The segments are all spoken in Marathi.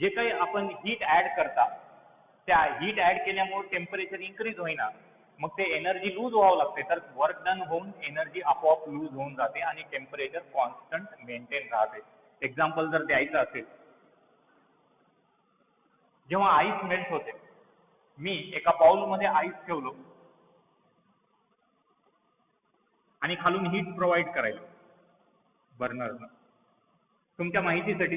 जे काही आपण हीट ॲड करता त्या हीट ॲड केल्यामुळे टेम्परेचर इन्क्रीज होईना, मग ते एनर्जी लूज व्हावं लागते, तर वर्क डन होऊन एनर्जी आपोआप लूज होऊन जाते आणि टेम्परेचर कॉन्स्टंट मेंटेन राहते. एक्झाम्पल जर द्यायचं असेल, जेव्हा आईस मेल्ट होते, मी एका बाउलमध्ये आईस ठेवलो आणि खालून हीट प्रोव्हाइड करायला बर्नरनं. तुमच्या माहितीसाठी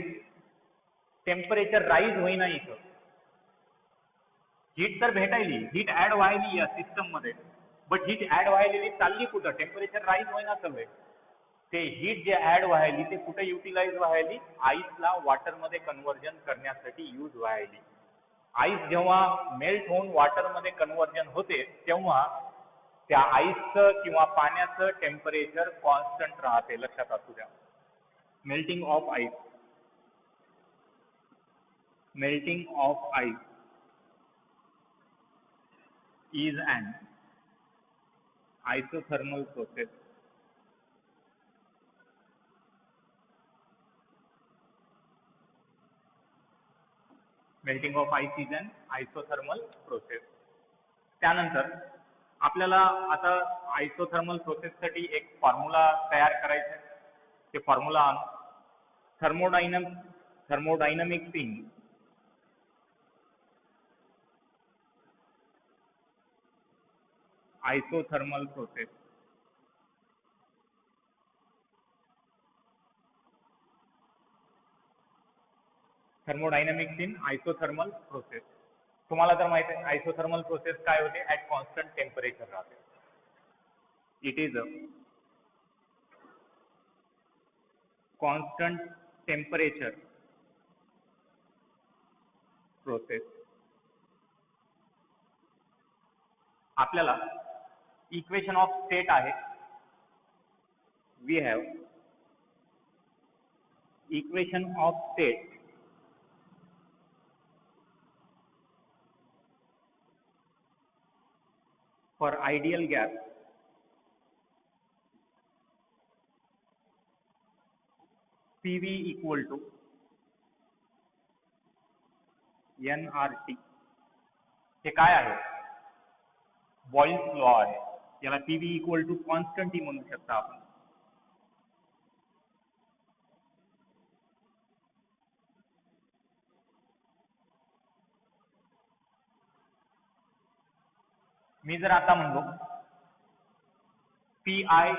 टेम्परेचर राईज होईना इथं, हीट तर भेटायली, हीट ॲड व्हायली या सिस्टममध्ये, बट हीट ॲड व्हायलेली चालली कुठं? टेम्परेचर राईज होईना चाललंय. ते हीट जे ॲड व्हायली ते कुठे युटिलाइज व्हायली? आईसला वॉटरमध्ये कन्व्हर्जन करण्यासाठी यूज व्हायली. आईस जेव्हा मेल्ट होऊन वॉटरमध्ये कन्व्हर्जन होते तेव्हा त्या आईसचं किंवा पाण्याचं टेम्परेचर कॉन्स्टंट राहते, लक्षात असू द्या. Melting of ice, melting of ice is an isothermal process. Melting of ice is an isothermal process. त्यानंतर आपल्याला आता आयसोथर्मल प्रोसेससाठी एक फॉर्म्युला तयार करायचा आहे. ते formula thermodynamics in isothermal process. Thermodynamics in isothermal process. तुम्हाला तर माहिती आहे आयसोथर्मल प्रोसेस काय होते? ॲट कॉन्स्टंट टेम्परेचर राहते. It is a constant temperature process. आपल्याला इक्वेशन ऑफ स्टेट आहे, we have equation of state for ideal gas PV equal to nRT. हे काय आहे? बॉइल्स लॉ आहे. याला PV इक्वल टू कॉन्स्टंट म्हणू शकता आपण. मी जर आता म्हणलो PI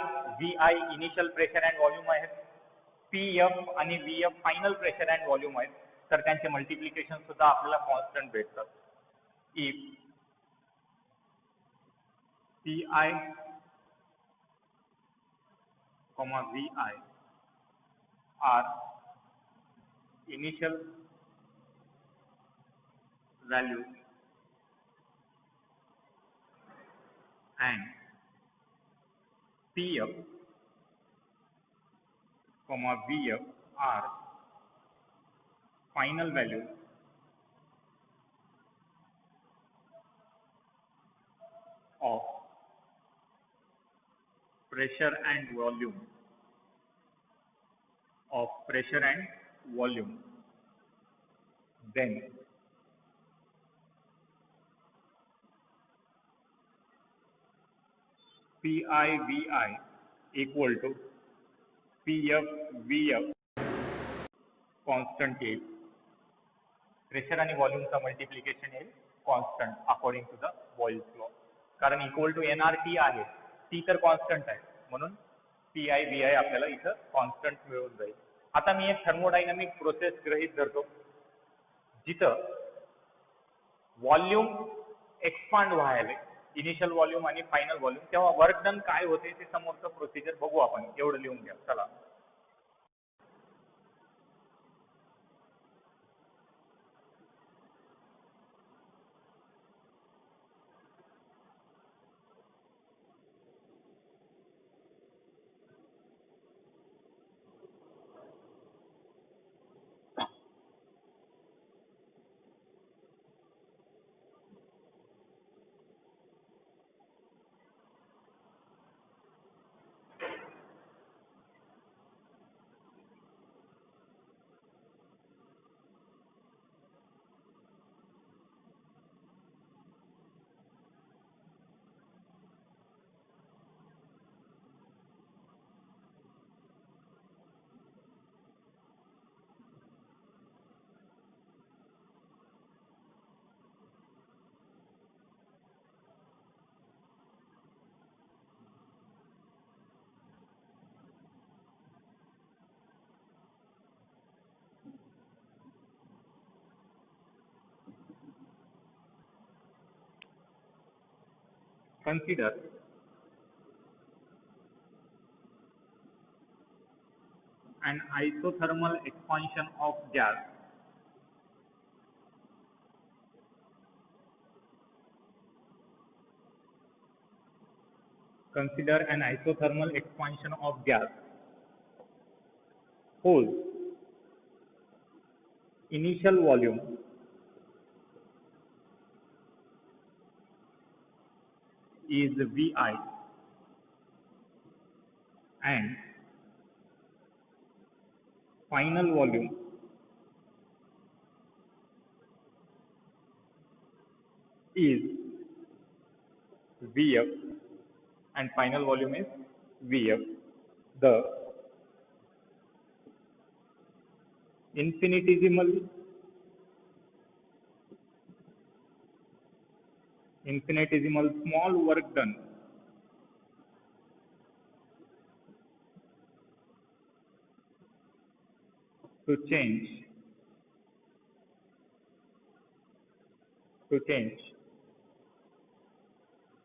VI initial pressure and volume आहेत, PF आणि VF final pressure and volume आहेत, तर त्यांचे मल्टिप्लिकेशन सुद्धा आपल्याला कॉन्स्टंट भेटतात. If PI, VI are initial values and PF, VF are final values of pressure and volume then PI VI equal to PF VF constant येईल. प्रेशर आणि व्हॉल्यूमचं मल्टिप्लिकेशन येईल constant according to the Boyle's law. कारण इक्वल टू nRT आहे, टी तर कॉन्स्टंट आहे, म्हणून PI VI आपल्याला इथं कॉन्स्टंट मिळून जाईल. आता मी एक थर्मोडायनामिक प्रोसेस गृहीत धरतो जिथं व्हॉल्यूम एक्सपांड व्हायला, इनिशियल व्हॉल्यूम आणि फायनल व्हॉल्यूम, तेव्हा वर्क डन काय होते ते समोरचं प्रोसिजर बघू आपण. एवढं लिहून घ्या. चला, consider an isothermal expansion of gas whose initial volume is Vi and final volume is Vf and final volume is Vf. The infinitesimal small work done to change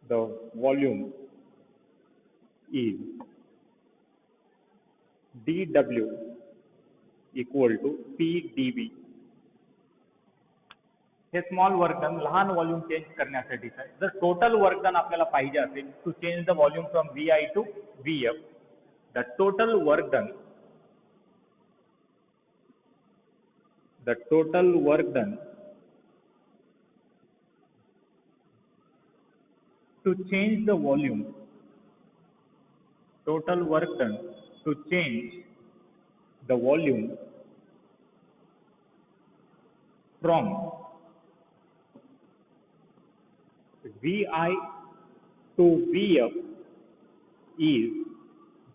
the volume is dW equal to PdV. हे स्मॉल वर्क डन लहान व्हॉल्यूम चेंज करण्यासाठीच आहे. जर टोटल वर्क डन आपल्याला पाहिजे असेल to change the volume from VI to VF, the total work done to change the volume from VI to VF is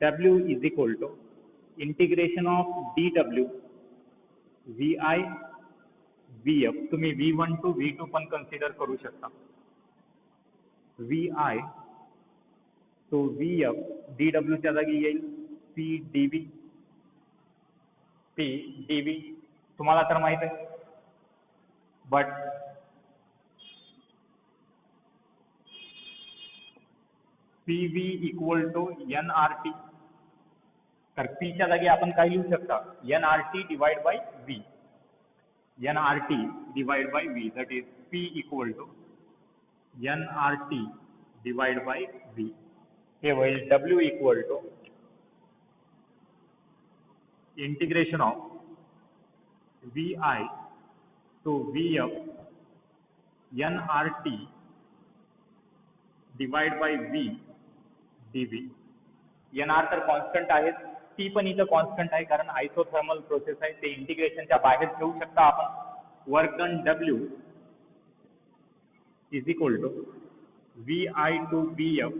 W is equal to integration of dW VI VF. तुम्ही V1 to V2 पण कन्सिडर करू शकता. VI to VF dW च्या जागी येईल PdV. तुम्हाला तर माहित आहे, but PV equal to NRT. तर P च्या जागी आपण काय लिहू शकता, NRT divide by V. NRT divide by V, that is P equal to NRT divide by V. हे होईल W equal to integration of VI to VF NRT divide by V dV. NR तर कॉन्स्टंट आहे, T पण इथं कॉन्स्टंट आहे कारण आयसोथर्मल प्रोसेस आहे, ते इंटिग्रेशनच्या बाहेर ठेवू शकता आपण. Work done W is equal to VI to VF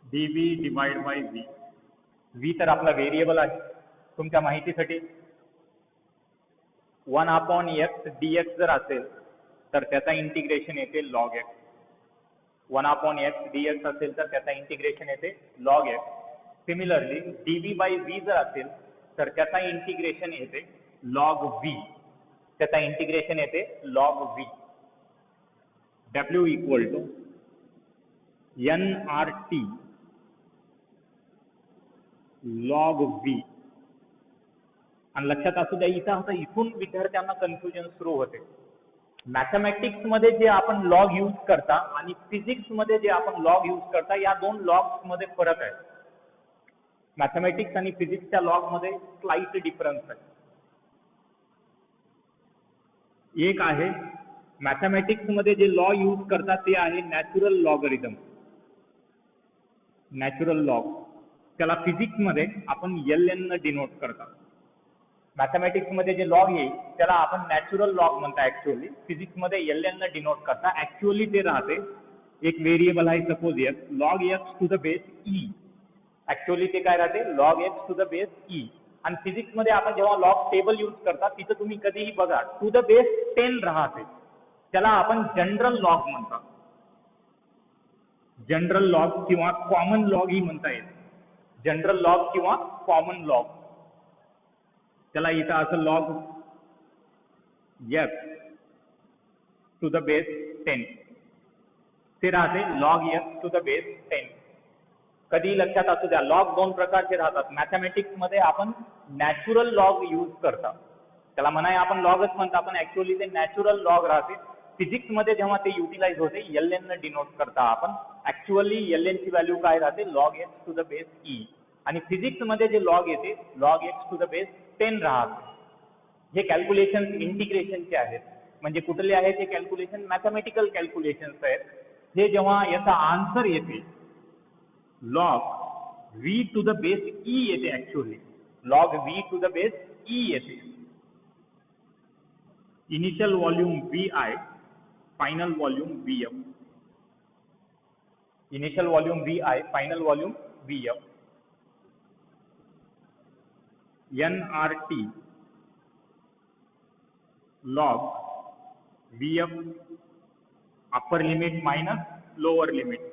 dV divide by V. V तर आपला व्हेरिएबल आहे तुमच्या माहितीसाठी. 1/x dx जर असेल तर त्याचा इंटिग्रेशन येते log x. 1/x dx असेल तर त्याचा इंटिग्रेशन येते log x. Similarly dV by V जर असेल तर त्याचा इंटिग्रेशन येते log V. त्याचा इंटिग्रेशन येते log V. W equal to NRT log V. आणि लक्षात असू द्या, इथं आता इथून विद्यार्थ्यांना कन्फ्युजन सुरू होते. मॅथमॅटिक्स मध्ये जे आपण लॉग यूज करता आणि फिजिक्स मध्ये जे आपण लॉग यूज करता, या दोन लॉग्स मध्ये फरक आहे. मॅथमॅटिक्स आणि फिजिक्सच्या लॉग मध्ये स्लाइट डिफरन्स आहे. एक आहे मॅथमॅटिक्स मध्ये जे लॉ यूज करतात ते आहे नॅचरल लॉगरिथम, नॅचरल लॉग. त्याला फिजिक्स मध्ये आपण LN न डिनोट करतात. मॅथमॅटिक्स मध्ये जे लॉग येईल त्याला आपण नॅचरल लॉग म्हणता. ऍक्च्युअली फिजिक्स मध्ये LN न डिनोट करता. ऍक्च्युअली ते राहते एक व्हेरिएबल आहे suppose x, log x to the base e. Actually ते काय राहते, log x to the base e. आणि फिजिक्स मध्ये आपण जेव्हा लॉग टेबल यूज करता तिथं तुम्ही कधीही बघा टू द बेस 10 राहते. त्याला आपण जनरल लॉग म्हणतात. जनरल लॉग किंवा कॉमन लॉग ही म्हणता येईल. जनरल लॉग किंवा कॉमन लॉग. त्याला इथं असं log F two the base 10 ते राहते log F two the base 10. कधी लक्षात असू द्या, लॉग दोन प्रकारचे राहतात. मॅथमॅटिक्समध्ये आपण नॅचरल लॉग यूज करता, त्याला म्हणाय आपण लॉगच म्हणता, पण ऍक्च्युअली ते नॅचरल लॉग राहते. फिजिक्समध्ये जेव्हा ते युटिलाइज होते एल एन डिनोट करता आपण. ऍक्च्युअली एल एन ची व्हॅल्यू काय राहते, log x to the base e. आणि फिजिक्समध्ये जे लॉग येते log x to the base 10 राहते. हे कॅल्क्युलेशन इंटिग्रेशनचे आहेत. म्हणजे कुठले आहेत हे कॅल्क्युलेशन, मॅथमॅटिकल कॅल्क्युलेशन्स आहेत. हे जेव्हा याचा आन्सर येते log V to the base E येते. Actually log V to the base E येते. Initial volume V I, final volume V F. Initial volume V I, final volume V F. N R T log VF upper limit minus lower limit.